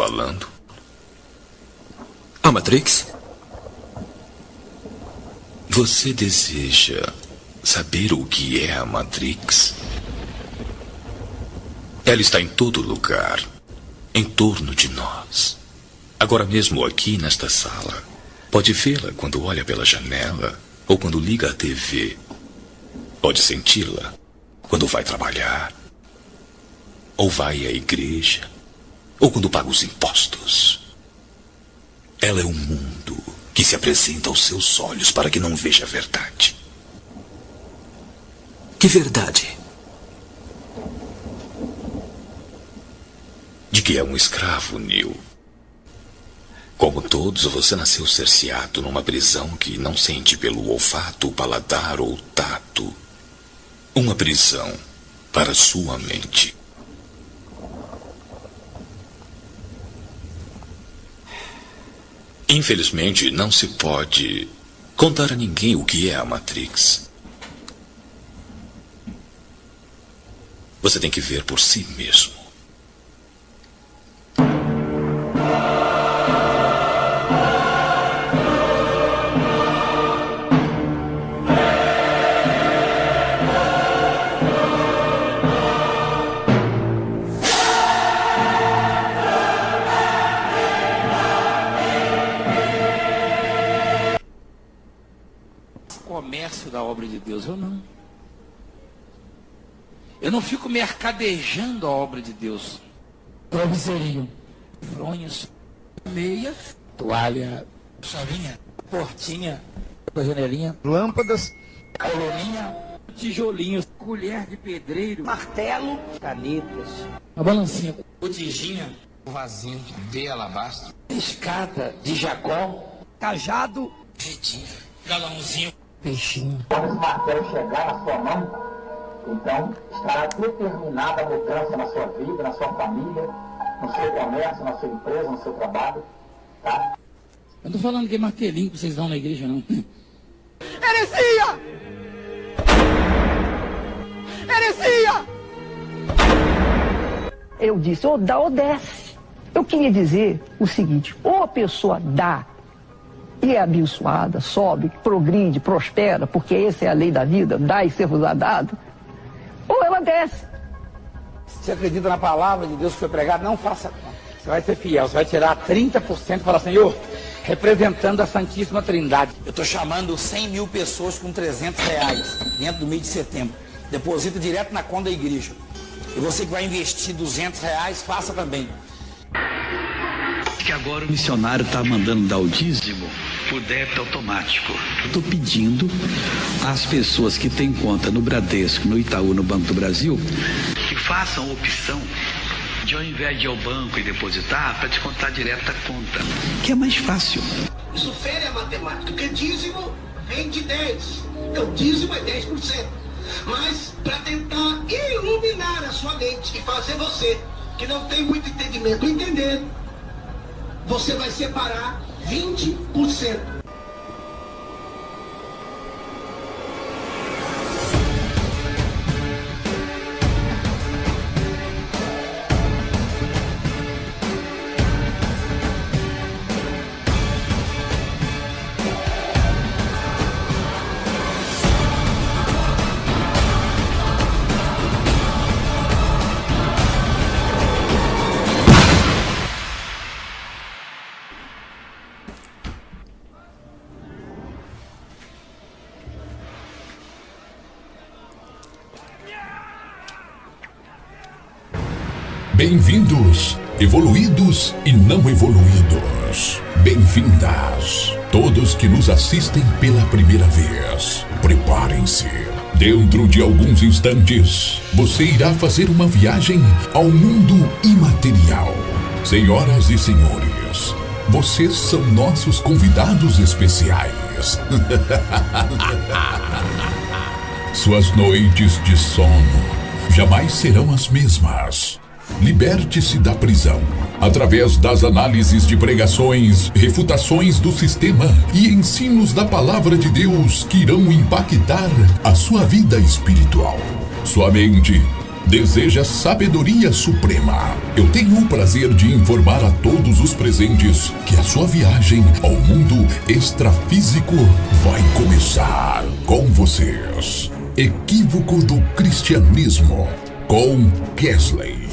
falando? A Matrix? Você deseja saber o que é a Matrix? Ela está em todo lugar, em torno de nós. Agora mesmo aqui nesta sala. Pode vê-la quando olha pela janela ou quando liga a TV. Pode senti-la quando vai trabalhar, ou vai à igreja, ou quando paga os impostos. Ela é um mundo que se apresenta aos seus olhos para que não veja a verdade. Que verdade? De que é um escravo, Neo. Como todos, você nasceu cerceado numa prisão que não sente pelo olfato, paladar ou tato. Uma prisão para sua mente. Infelizmente, não se pode contar a ninguém o que é a Matrix. Você tem que ver por si mesmo. Comércio da obra de Deus, eu não fico mercadejando a obra de Deus. Travesseirinho, fronhas, meia, toalha, chavinha, portinha, janelinha, lâmpadas, coluninha, tijolinhos, colher de pedreiro, martelo, canetas, uma balancinha, botijinha, vasinho de alabastro, escada de Jacó, cajado, redinha, galãozinho, peixinho. Quando esse martelo chegar na sua mão, então estará determinada a mudança na sua vida, na sua família, no seu comércio, na sua empresa, no seu trabalho, tá? Eu não tô falando que é martelinho que vocês dão na igreja, não. Heresia! Heresia! Eu disse, ou dá ou desce. Eu queria dizer o seguinte, ou a pessoa dá e é abençoada, sobe, progride, prospera, porque essa é a lei da vida, dá e ser-vos-á dado, ou ela desce. Você acredita na palavra de Deus que foi pregada? Não faça. Você vai ser fiel, você vai tirar 30% e falar, Senhor, representando a Santíssima Trindade. Eu estou chamando 100 mil pessoas com R$300 dentro do mês de setembro. Deposita direto na conta da igreja. E você que vai investir R$200, faça também. Que agora o missionário está mandando dar o dízimo por débito automático. Estou pedindo às pessoas que têm conta no Bradesco, no Itaú, no Banco do Brasil, que façam opção de, ao invés de ir ao banco e depositar, para descontar direto da conta, que é mais fácil. Isso fere a matemática, porque dízimo vem de 10. Então dízimo é 10%. Mas para tentar iluminar a sua mente e fazer você, que não tem muito entendimento, entender, você vai separar 20%. Bem-vindos, evoluídos e não evoluídos. Bem-vindas, todos que nos assistem pela primeira vez. Preparem-se. Dentro de alguns instantes, você irá fazer uma viagem ao mundo imaterial. Senhoras e senhores, vocês são nossos convidados especiais. Suas noites de sono jamais serão as mesmas. Liberte-se da prisão através das análises de pregações, refutações do sistema e ensinos da palavra de Deus que irão impactar a sua vida espiritual, sua mente deseja sabedoria suprema. Eu tenho o prazer de informar a todos os presentes que a sua viagem ao mundo extrafísico vai começar com vocês. Equívoco do Cristianismo, com Kesley.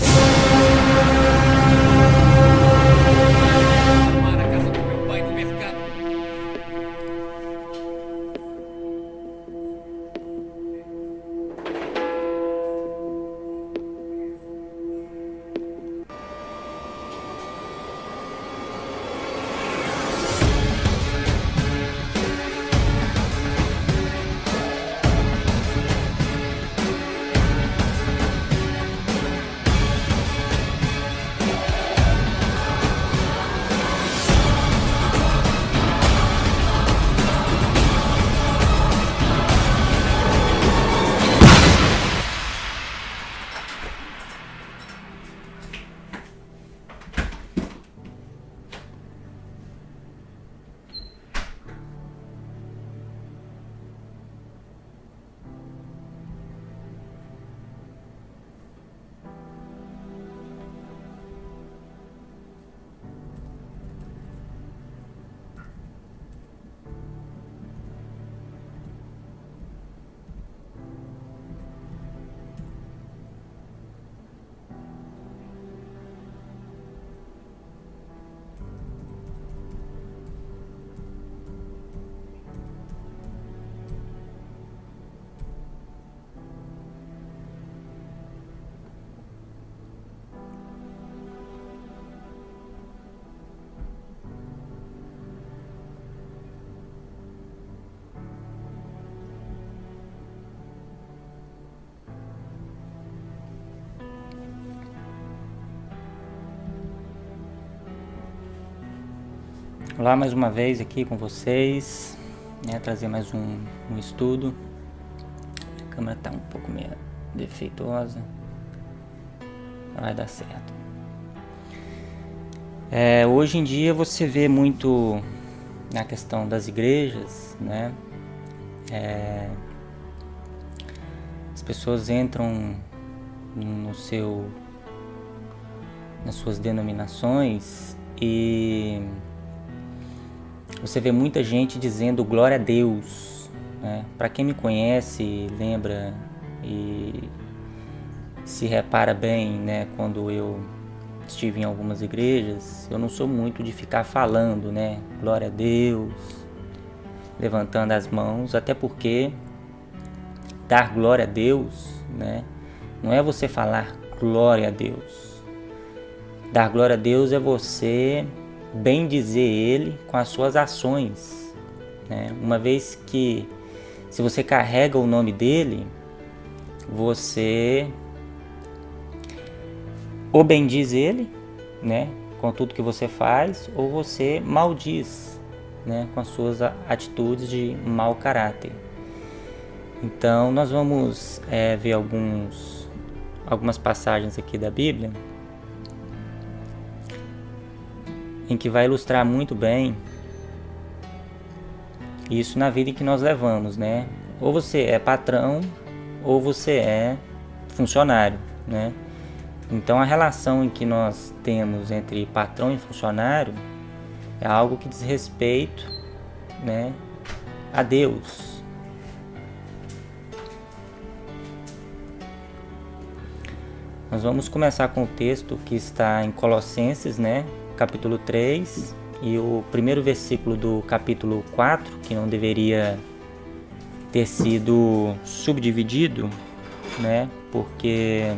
Olá, mais uma vez aqui com vocês, trazer mais um estudo. A câmera está um pouco meio defeituosa, vai dar certo. Hoje em dia você vê muito na questão das igrejas, né? As pessoas entram nas suas denominações e você vê muita gente dizendo glória a Deus, né? Para quem me conhece, lembra e se repara bem, né? Quando eu estive em algumas igrejas, eu não sou muito de ficar falando, né? Glória a Deus, levantando as mãos, até porque dar glória a Deus, né? Não é você falar glória a Deus. Dar glória a Deus é você bem dizer Ele com as suas ações, né? Uma vez que, se você carrega o nome dEle, você ou bendiz Ele, né, com tudo que você faz, ou você maldiz, né, com as suas atitudes de mau caráter. Então nós vamos ver algumas passagens aqui da Bíblia em que vai ilustrar muito bem isso na vida em que nós levamos, né? Ou você é patrão, ou você é funcionário, né? Então a relação em que nós temos entre patrão e funcionário é algo que diz respeito, né, a Deus. Nós vamos começar com o texto que está em Colossenses, né? Capítulo 3 e o primeiro versículo do capítulo 4, que não deveria ter sido subdividido, né, porque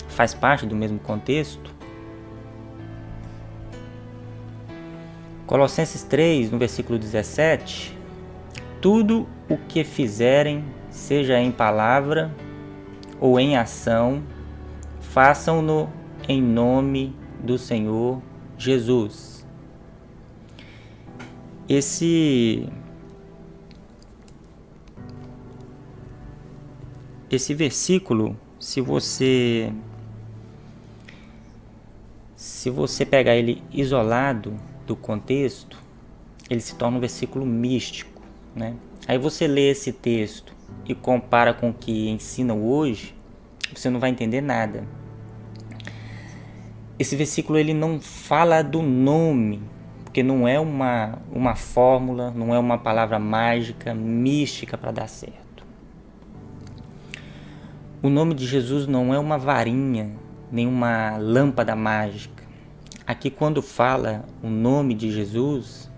faz parte do mesmo contexto. Colossenses 3, no versículo 17: tudo o que fizerem, seja em palavra ou em ação, façam-no em nome do Senhor Jesus. Esse versículo, se você pegar ele isolado do contexto, ele se torna um versículo místico, né? Aí você lê esse texto e compara com o que ensinam hoje, você não vai entender nada. Esse versículo ele não fala do nome, porque não é uma fórmula, não é uma palavra mágica, mística para dar certo. O nome de Jesus não é uma varinha, nem uma lâmpada mágica. Aqui quando fala o nome de Jesus,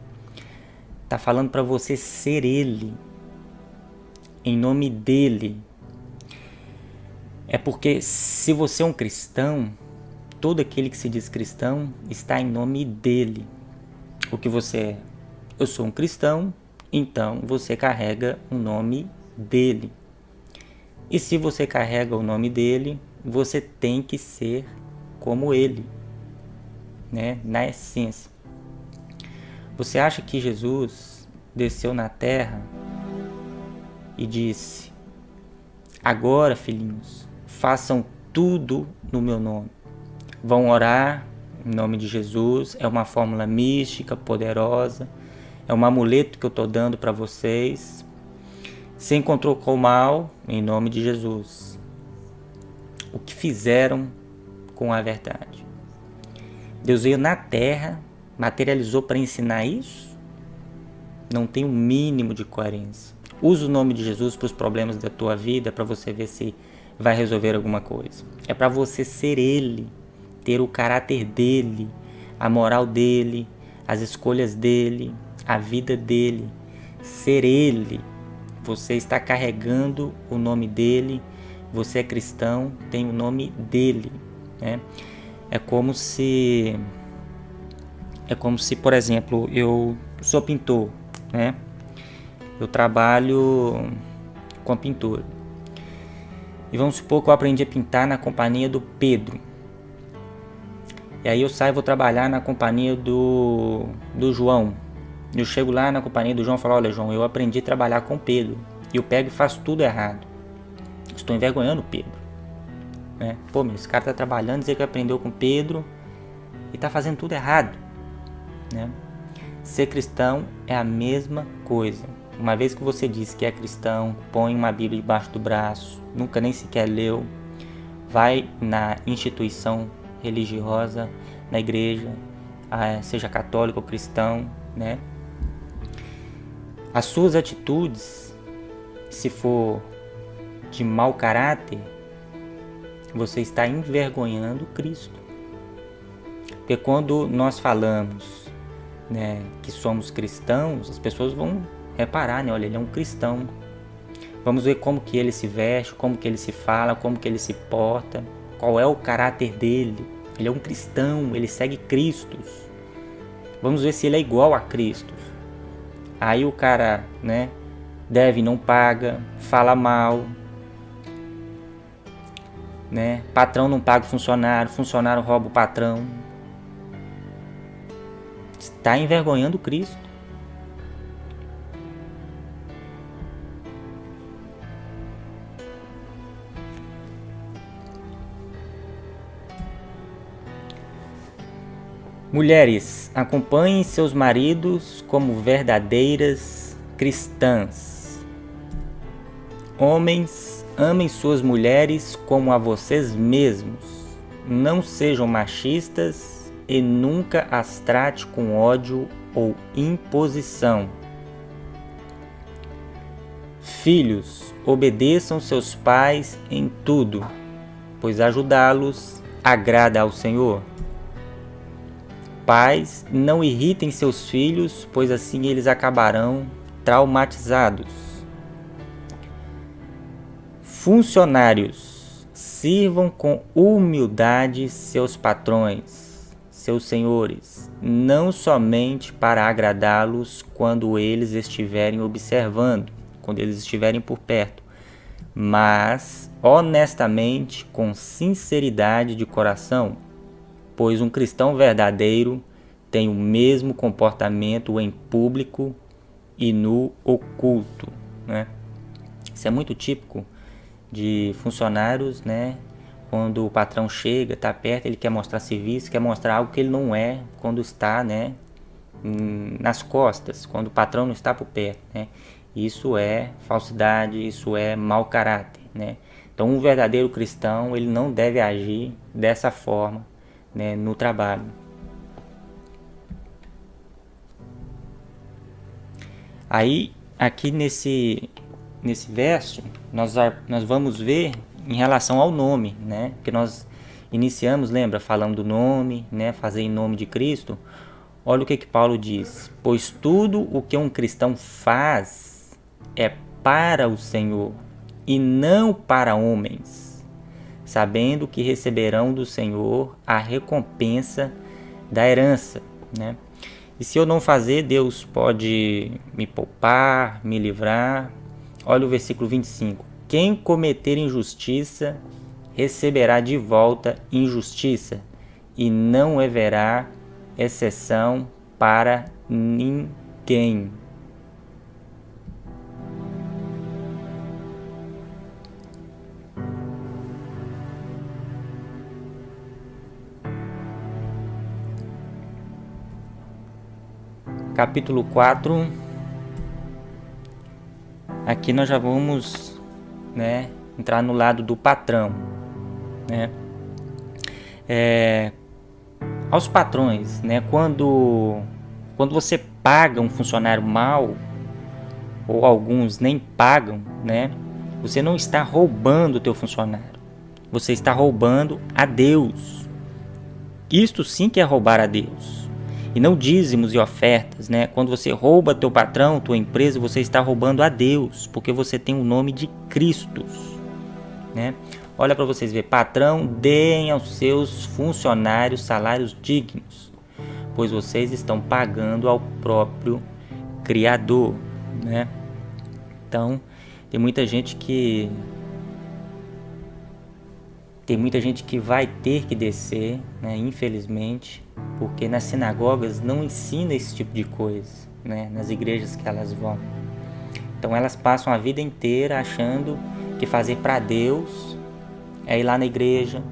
está falando para você ser Ele, em nome dEle. É porque se você é um cristão, todo aquele que se diz cristão está em nome dEle. O que você é? Eu sou um cristão, então você carrega o nome dEle. E se você carrega o nome dEle, você tem que ser como Ele, né? Na essência. Você acha que Jesus desceu na terra e disse: agora, filhinhos, façam tudo no meu nome. Vão orar em nome de Jesus. É uma fórmula mística, poderosa. É um amuleto que eu estou dando para vocês. Se encontrou com o mal, em nome de Jesus. O que fizeram com a verdade? Deus veio na terra, materializou para ensinar isso? Não tem um mínimo de coerência. Usa o nome de Jesus para os problemas da tua vida, para você ver se vai resolver alguma coisa. É para você ser Ele, ter o caráter dEle, a moral dEle, as escolhas dEle, a vida dEle. Ser Ele. Você está carregando o nome dEle, você é cristão, tem o nome dEle, né? É como se, por exemplo, eu sou pintor, né? Eu trabalho com a pintura. E vamos supor que eu aprendi a pintar na companhia do Pedro. E aí eu saio e vou trabalhar na companhia do João. Eu chego lá na companhia do João e falo: olha, João, eu aprendi a trabalhar com o Pedro. E eu pego e faço tudo errado. Estou envergonhando o Pedro, né? Pô, esse cara tá trabalhando, dizer que aprendeu com o Pedro e tá fazendo tudo errado, né? Ser cristão é a mesma coisa. Uma vez que você diz que é cristão, põe uma Bíblia debaixo do braço, nunca nem sequer leu, vai na instituição religiosa, na igreja, seja católico ou cristão, né? As suas atitudes, se for de mau caráter, você está envergonhando Cristo. Porque quando nós falamos, né, que somos cristãos, as pessoas vão reparar, né? Olha, ele é um cristão. Vamos ver como que ele se veste, como que ele se fala, como que ele se porta, qual é o caráter dele. Ele é um cristão, ele segue Cristo. Vamos ver se ele é igual a Cristo. Aí o cara, né, deve, não paga, fala mal, né? Patrão não paga o funcionário, funcionário rouba o patrão. Está envergonhando Cristo. Mulheres, acompanhem seus maridos como verdadeiras cristãs. Homens, amem suas mulheres como a vocês mesmos. Não sejam machistas e nunca as trate com ódio ou imposição. Filhos, obedeçam seus pais em tudo, pois ajudá-los agrada ao Senhor. Pais, não irritem seus filhos, pois assim eles acabarão traumatizados. Funcionários, sirvam com humildade seus patrões, seus senhores, não somente para agradá-los quando eles estiverem observando, quando eles estiverem por perto, mas honestamente, com sinceridade de coração, pois um cristão verdadeiro tem o mesmo comportamento em público e no oculto, né? Isso é muito típico de funcionários, né? Quando o patrão chega, está perto, ele quer mostrar serviço, quer mostrar algo que ele não é quando está, né, nas costas, quando o patrão não está por perto, né? Isso é falsidade, isso é mau caráter, né? Então, um verdadeiro cristão, ele não deve agir dessa forma, né, no trabalho. Aí, aqui nesse verso, nós vamos ver em relação ao nome, né? Que nós iniciamos, lembra, falando do nome, né? Fazer em nome de Cristo. Olha o que Paulo diz: pois tudo o que um cristão faz é para o Senhor e não para homens, sabendo que receberão do Senhor a recompensa da herança, né? E se eu não fazer, Deus pode me poupar, me livrar. Olha o versículo 25. Quem cometer injustiça receberá de volta injustiça, e não haverá exceção para ninguém. Capítulo 4. Aqui nós já vamos, né, entrar no lado do patrão, né? Aos patrões, né, quando você paga um funcionário mal, ou alguns nem pagam, né, você não está roubando o teu funcionário, você está roubando a Deus. Isto sim que é roubar a Deus. E não dízimos e ofertas, né? Quando você rouba teu patrão, tua empresa, você está roubando a Deus, porque você tem o nome de Cristo, né? Olha para vocês verem: patrão, deem aos seus funcionários salários dignos, pois vocês estão pagando ao próprio Criador, né? Então, tem muita gente que vai ter que descer, né, infelizmente, porque nas sinagogas não ensina esse tipo de coisa, né, nas igrejas que elas vão. Então elas passam a vida inteira achando que fazer para Deus é ir lá na igreja,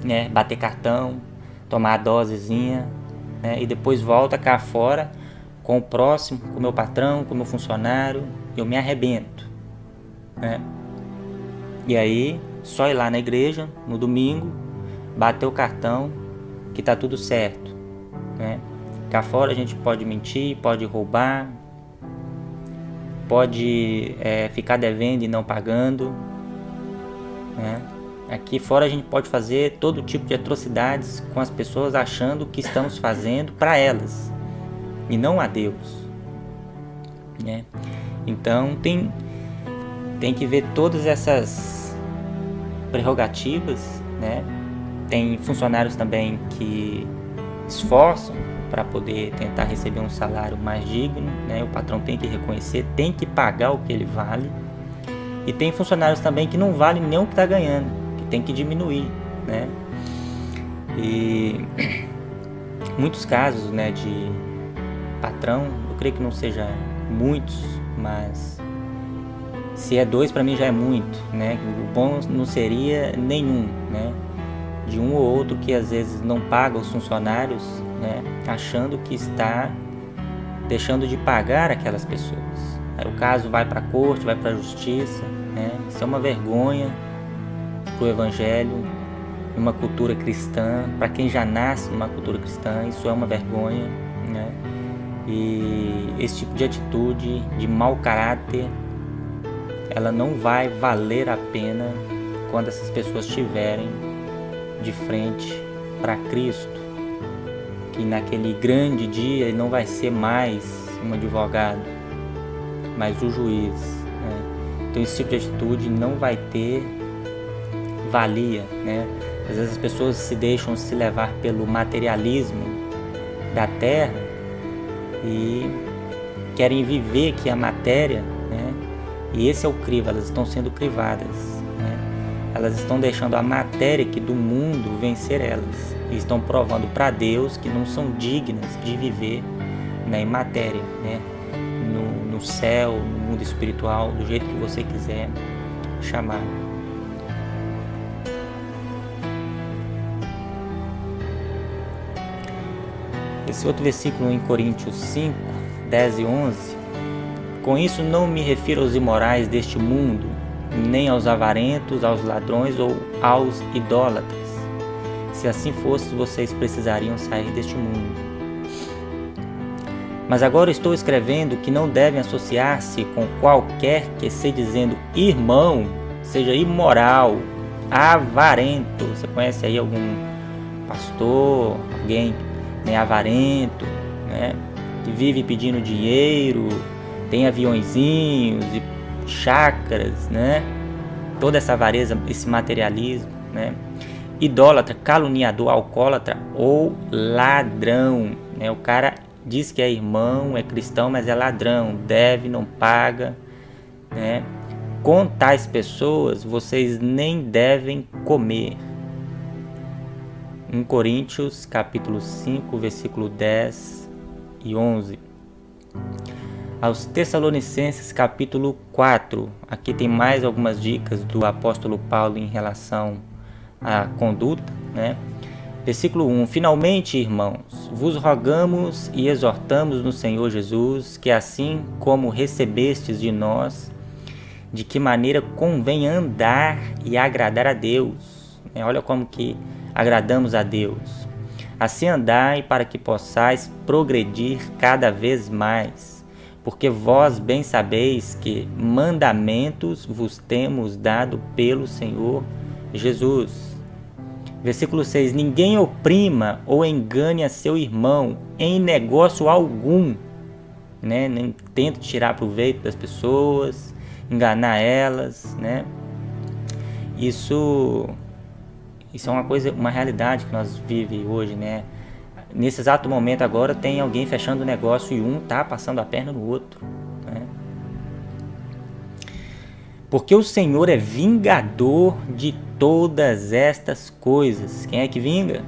né, bater cartão, tomar a dosezinha, né, e depois volta cá fora com o próximo, com o meu patrão, com o meu funcionário, eu me arrebento, né? E aí só ir lá na igreja no domingo, bater o cartão, que tá tudo certo, né? Cá fora a gente pode mentir, pode roubar, pode ficar devendo e não pagando, né? Aqui fora a gente pode fazer todo tipo de atrocidades com as pessoas, achando que estamos fazendo para elas e não a Deus, né? Então tem que ver todas essas prerrogativas, né? Tem funcionários também que esforçam para poder tentar receber um salário mais digno, né? O patrão tem que reconhecer, tem que pagar o que ele vale. E tem funcionários também que não valem nem o que está ganhando, que tem que diminuir, né? E muitos casos, né, de patrão, eu creio que não seja muitos, mas se é 2, para mim já é muito, né? O bom não seria nenhum, né? De um ou outro que às vezes não paga os funcionários, né? Achando que está deixando de pagar aquelas pessoas. Aí o caso vai para a corte, vai para a justiça, né? Isso é uma vergonha para o evangelho, numa cultura cristã, para quem já nasce numa cultura cristã, isso é uma vergonha, né? E esse tipo de atitude de mau caráter, ela não vai valer a pena quando essas pessoas estiverem de frente para Cristo, que naquele grande dia ele não vai ser mais um advogado, mas o juiz, né? Então esse tipo de atitude não vai ter valia, né? Às vezes as pessoas se deixam se levar pelo materialismo da terra e querem viver aqui a matéria, né? E esse é o crivo, elas estão sendo crivadas, né? Elas estão deixando a matéria aqui do mundo vencer elas. E estão provando para Deus que não são dignas de viver, né, em matéria, né? No céu, no mundo espiritual, do jeito que você quiser chamar. Esse outro versículo em Coríntios 5, 10 e 11. Com isso não me refiro aos imorais deste mundo, nem aos avarentos, aos ladrões ou aos idólatras. Se assim fosse, vocês precisariam sair deste mundo. Mas agora estou escrevendo que não devem associar-se com qualquer que, se dizendo irmão, seja imoral, avarento. Você conhece aí algum pastor, alguém avarento, né, que vive pedindo dinheiro, tem aviõezinhos e chácaras, né? Toda essa avareza, esse materialismo, né? Idólatra, caluniador, alcoólatra ou ladrão, né? O cara diz que é irmão, é cristão, mas é ladrão, deve, não paga, né? Com tais pessoas, vocês nem devem comer. 1 Coríntios, capítulo 5, versículo 10 e 11. Aos Tessalonicenses, capítulo 4. Aqui tem mais algumas dicas do apóstolo Paulo em relação à conduta, né? Versículo 1. Finalmente, irmãos, vos rogamos e exortamos no Senhor Jesus que assim como recebestes de nós, de que maneira convém andar e agradar a Deus. Olha como que agradamos a Deus. Assim andai para que possais progredir cada vez mais, porque vós bem sabeis que mandamentos vos temos dado pelo Senhor Jesus. Versículo 6. Ninguém oprima ou engane a seu irmão em negócio algum, né? Nem tente tirar proveito das pessoas, enganar elas, né? Isso é uma coisa, uma realidade que nós vivemos hoje, né? Nesse exato momento agora tem alguém fechando o negócio e um tá passando a perna no outro, né? Porque o Senhor é vingador de todas estas coisas. Quem é que vinga?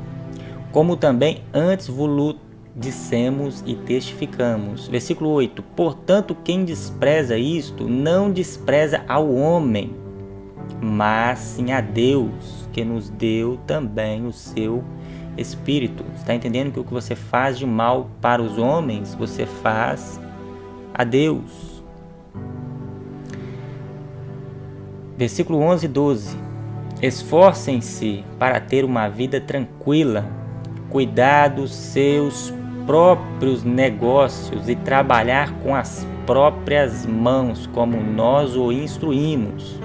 Como também antes vos dissemos e testificamos. Versículo 8. Portanto, quem despreza isto, não despreza ao homem, mas sim a Deus, que nos deu também o seu Espírito. Você está entendendo que o que você faz de mal para os homens, você faz a Deus. Versículo 11 e 12. Esforcem-se para ter uma vida tranquila, cuidar dos seus próprios negócios e trabalhar com as próprias mãos, como nós o instruímos,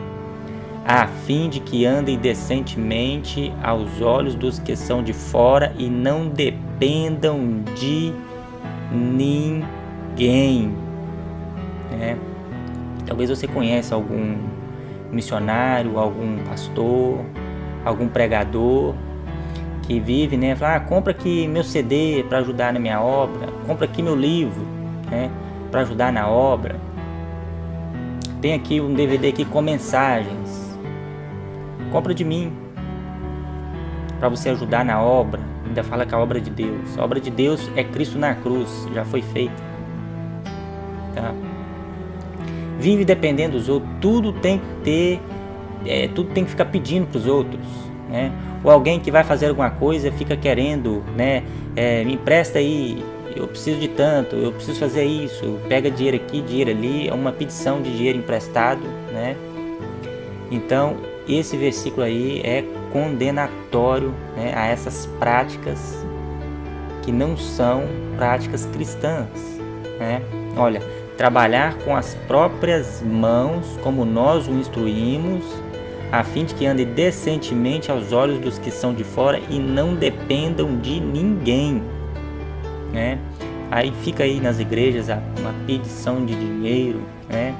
a fim de que andem decentemente aos olhos dos que são de fora e não dependam de ninguém. Talvez você conheça algum missionário, algum pastor, algum pregador que vive, né? Fala, compra aqui meu CD para ajudar na minha obra, compra aqui meu livro, né, para ajudar na obra. Tem aqui um DVD aqui com mensagens. Compra de mim para você ajudar na obra. Ainda fala que a obra de Deus. A obra de Deus é Cristo na cruz, já foi feita. Tá? Vive dependendo dos outros. Tudo tem que ficar pedindo para os outros, né? Ou alguém que vai fazer alguma coisa fica querendo, né? Me empresta aí, eu preciso de tanto, eu preciso fazer isso. Pega dinheiro aqui, dinheiro ali. É uma petição de dinheiro emprestado, né? Então esse versículo aí é condenatório, né, a essas práticas que não são práticas cristãs, né? Olha, trabalhar com as próprias mãos, como nós o instruímos, a fim de que ande decentemente aos olhos dos que são de fora e não dependam de ninguém, né? Aí fica aí nas igrejas uma petição de dinheiro, né?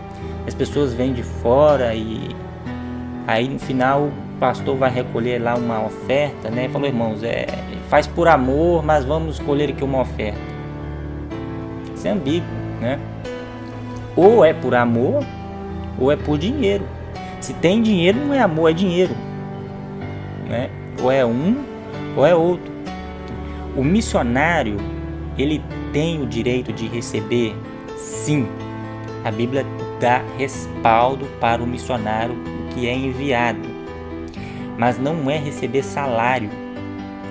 As pessoas vêm de fora e aí no final o pastor vai recolher lá uma oferta, né? Falou, irmãos, faz por amor, mas vamos escolher aqui uma oferta. Isso é ambíguo, né? Ou é por amor, ou é por dinheiro. Se tem dinheiro, não é amor, é dinheiro, né? Ou é um, ou é outro. O missionário, ele tem o direito de receber, sim. A Bíblia dá respaldo para o missionário que é enviado. Mas não é receber salário,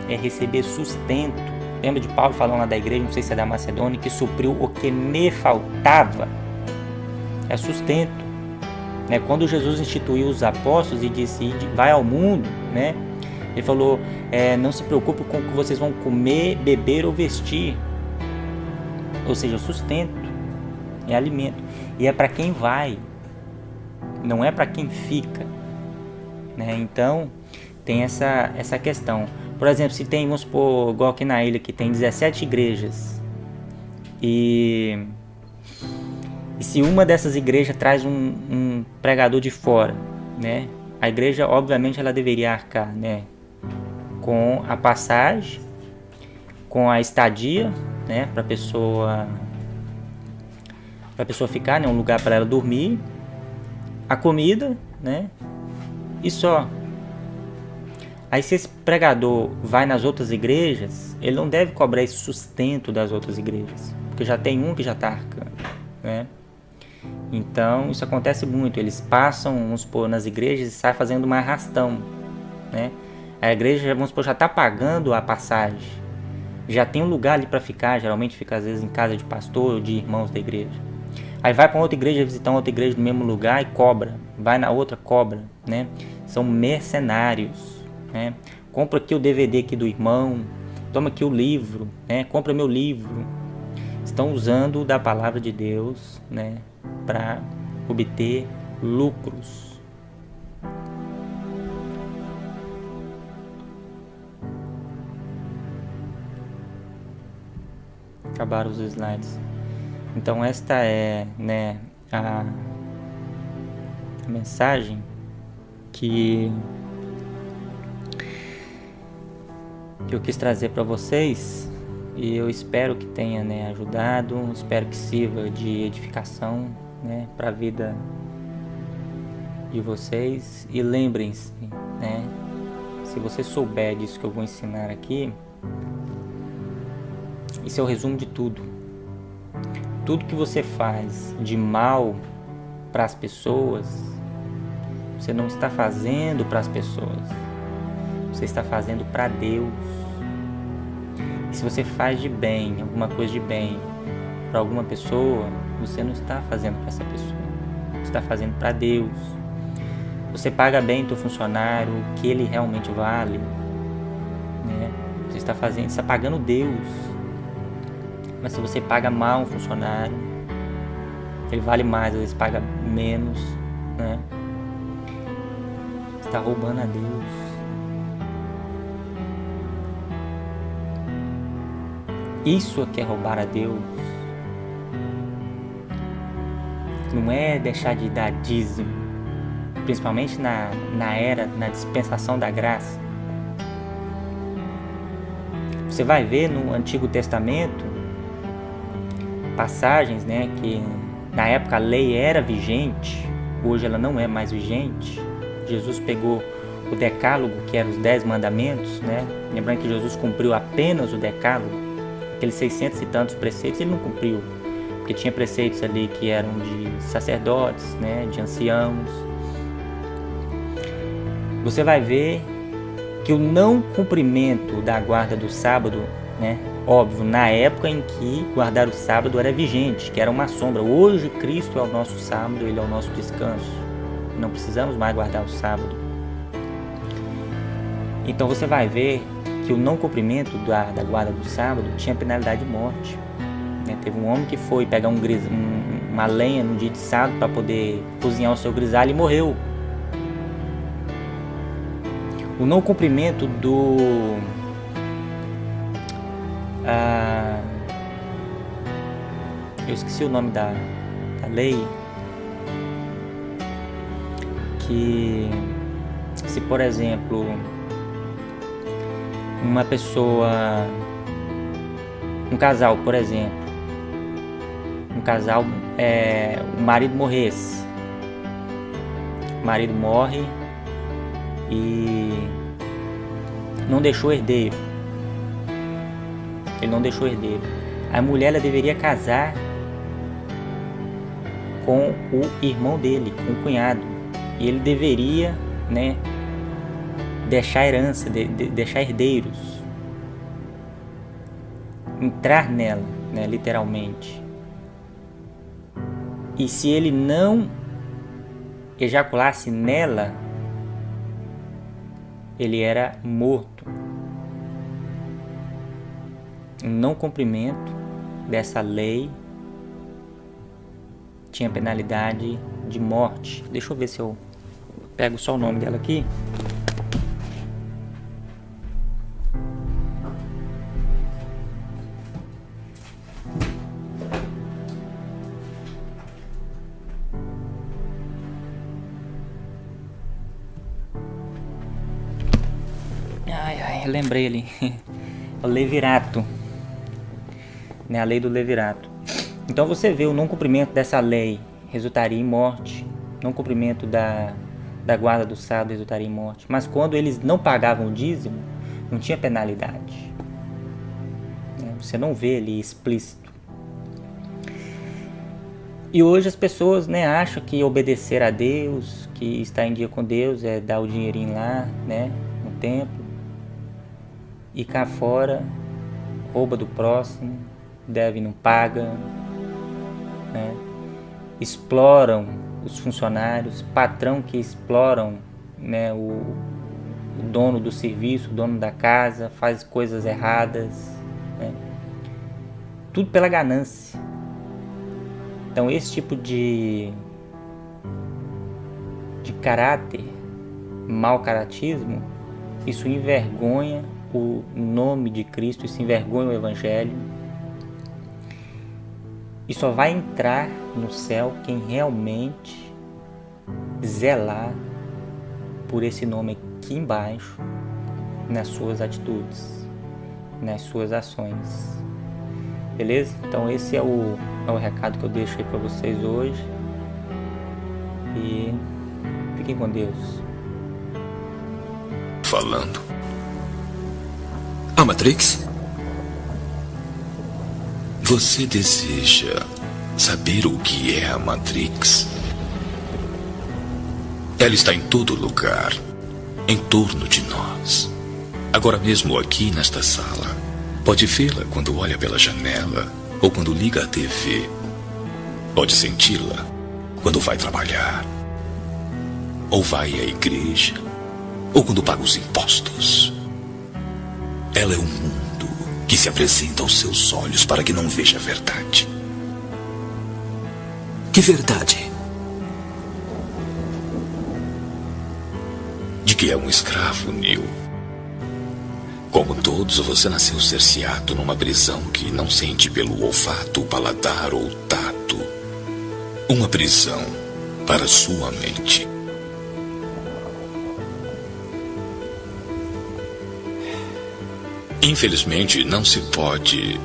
é receber sustento. Lembra de Paulo falando lá da igreja, não sei se é da Macedônia, que supriu o que me faltava. É sustento, né? Quando Jesus instituiu os apóstolos e disse, vai ao mundo, né? Ele falou, não se preocupe com o que vocês vão comer, beber ou vestir. Ou seja, sustento, é alimento. E é para quem vai, não é para quem fica, né? Então, tem essa questão. Por exemplo, se tem, vamos supor, igual aqui na ilha, que tem 17 igrejas, e se uma dessas igrejas traz um pregador de fora, né? A igreja, obviamente, ela deveria arcar, né? Com a passagem, com a estadia, né? Para a pessoa ficar, né? Um lugar para ela dormir, a comida, né? E só. Aí se esse pregador vai nas outras igrejas, ele não deve cobrar esse sustento das outras igrejas, porque já tem um que já está arcando, né? Então isso acontece muito, eles passam, vamos supor, nas igrejas e saem fazendo uma arrastão, né? A igreja, vamos supor, já está pagando a passagem, já tem um lugar ali para ficar, geralmente fica às vezes em casa de pastor ou de irmãos da igreja. Aí vai para outra igreja, visitar outra igreja no mesmo lugar e cobra, vai na outra, cobra, né? São mercenários, né? Compra aqui o DVD aqui do irmão, toma aqui o livro, né? Compra meu livro. Estão usando da palavra de Deus, né? Para obter lucros. Acabaram os slides. Então esta é, né, a mensagem que eu quis trazer para vocês, e eu espero que tenha, né, ajudado, espero que sirva de edificação, né, para a vida de vocês. E lembrem-se, né, se você souber disso que eu vou ensinar aqui, isso é o resumo de tudo. Tudo que você faz de mal para as pessoas, você não está fazendo para as pessoas, você está fazendo para Deus. E se você faz de bem, alguma coisa de bem para alguma pessoa, você não está fazendo para essa pessoa, você está fazendo para Deus. Você paga bem teu funcionário, o que ele realmente vale, né? Você está pagando Deus. Mas se você paga mal um funcionário, ele vale mais, às vezes paga menos, né? Você está roubando a Deus. Isso aqui é roubar a Deus. Não é deixar de dar dízimo, principalmente na era, na dispensação da graça. Você vai ver no Antigo Testamento passagens, né, que na época a lei era vigente, hoje ela não é mais vigente. Jesus pegou o decálogo, que eram os 10 mandamentos, né? Lembrando que Jesus cumpriu apenas o decálogo, aqueles 600 e tantos preceitos ele não cumpriu, porque tinha preceitos ali que eram de sacerdotes, né, de anciãos. Você vai ver que o não cumprimento da guarda do sábado, né, óbvio, na época em que guardar o sábado era vigente, que era uma sombra. Hoje Cristo é o nosso sábado, Ele é o nosso descanso. Não precisamos mais guardar o sábado. Então você vai ver que o não cumprimento da guarda do sábado tinha penalidade de morte, né? Teve um homem que foi pegar uma lenha no dia de sábado para poder cozinhar o seu grisalho e morreu. O não cumprimento eu esqueci o nome da lei, que se, por exemplo, uma pessoa, um casal, por exemplo, o marido morresse, o marido morre e não deixou herdeiro, ele não deixou herdeiro, a mulher ela deveria casar com o irmão dele, com o cunhado, e ele deveria, né, deixar herança, deixar herdeiros, entrar nela, né, literalmente. E se ele não ejaculasse nela, ele era morto. O não cumprimento dessa lei tinha penalidade de morte. Deixa eu ver se eu pego só o nome dela aqui. Eu lembrei ali. O levirato, né? A lei do levirato. Então você vê o não cumprimento dessa lei resultaria em morte. Não cumprimento da guarda do sábado resultaria em morte. Mas quando eles não pagavam o dízimo, não tinha penalidade. Você não vê ali explícito. E hoje as pessoas, né, acham que obedecer a Deus, que estar em dia com Deus é dar o dinheirinho lá, né, no templo. E cá fora, rouba do próximo, deve e não paga, né? Exploram os funcionários, patrão que exploram, né, o dono do serviço, o dono da casa, faz coisas erradas, né? Tudo pela ganância. Então esse tipo de caráter, mau caratismo, isso envergonha o nome de Cristo, isso envergonha o Evangelho. E só vai entrar no céu quem realmente zelar por esse nome aqui embaixo, nas suas atitudes, nas suas ações. Beleza? Então esse é o recado que eu deixo aí para vocês hoje. E fiquem com Deus. Falando. A Matrix? Você deseja saber o que é a Matrix? Ela está em todo lugar, em torno de nós. Agora mesmo aqui nesta sala. Pode vê-la quando olha pela janela ou quando liga a TV. Pode senti-la quando vai trabalhar, ou vai à igreja, ou quando paga os impostos. Ela é um mundo que se apresenta aos seus olhos para que não veja a verdade. Que verdade? De que é um escravo, Neo. Como todos, você nasceu cerceado numa prisão que não sente pelo olfato, o paladar ou o tato. Uma prisão para sua mente. Infelizmente, não se pode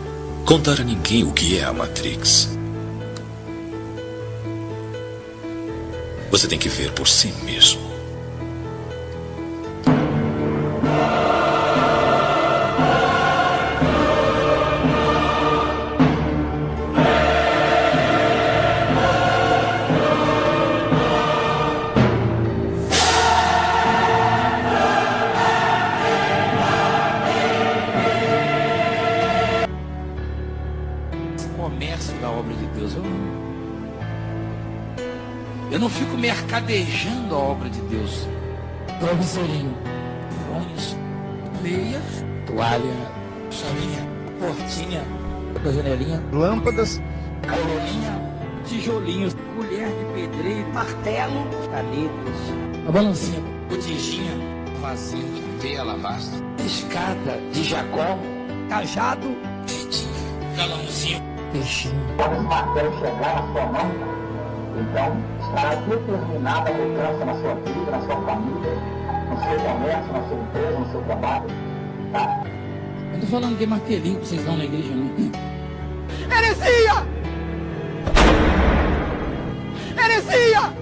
contar a ninguém o que é a Matrix. Você tem que ver por si mesmo. Eu não fico mercadejando a obra de Deus. Travesseirinho, fones, meia, toalha, chavinha, portinha, da janelinha, lâmpadas, coroninha, tijolinhos, colher de pedreiro, martelo, canetas, a balancinha, botijinha, vasinho, veia alabastro, escada de Jacó, cajado, galãozinho, peixinho. Quando esse martelo chegar na sua mão, então, estará determinada a mudança na sua vida, na sua família, no seu comércio, na sua empresa, no seu trabalho, tá? Eu não tô falando de martelinho que vocês vão na igreja, não. Heresia! Heresia!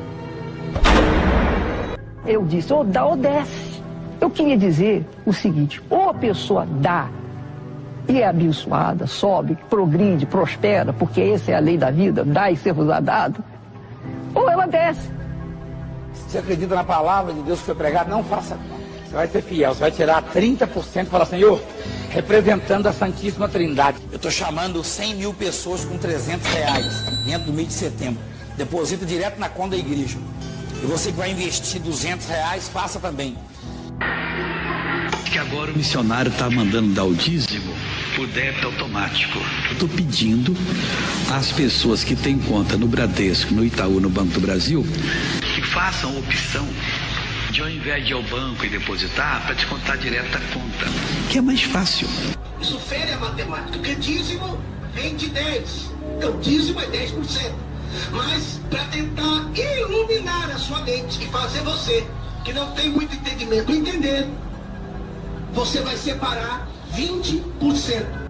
Eu disse, ou dá ou desce. Eu queria dizer o seguinte, ou a pessoa dá e é abençoada, sobe, progride, prospera, porque essa é a lei da vida, dá e ser-vos-á dado, ou ela desce. Se você acredita na palavra de Deus que foi pregada, não faça não. Você vai ser fiel, você vai tirar 30% e falar, Senhor, representando a Santíssima Trindade, eu estou chamando 100 mil pessoas com R$300 dentro do mês de setembro. Deposita direto na conta da igreja. E você que vai investir R$200, faça também. Que agora o missionário está mandando dar o dízimo por débito automático. Eu estou pedindo às pessoas que têm conta no Bradesco, no Itaú, no Banco do Brasil, que façam a opção de, ao invés de ir ao banco e depositar, para descontar direto da conta, que é mais fácil. Isso fere a matemática, porque dízimo vem de 10. Então, dízimo é 10%. Mas para tentar iluminar a sua mente e fazer você, que não tem muito entendimento, entender, você vai separar 20%.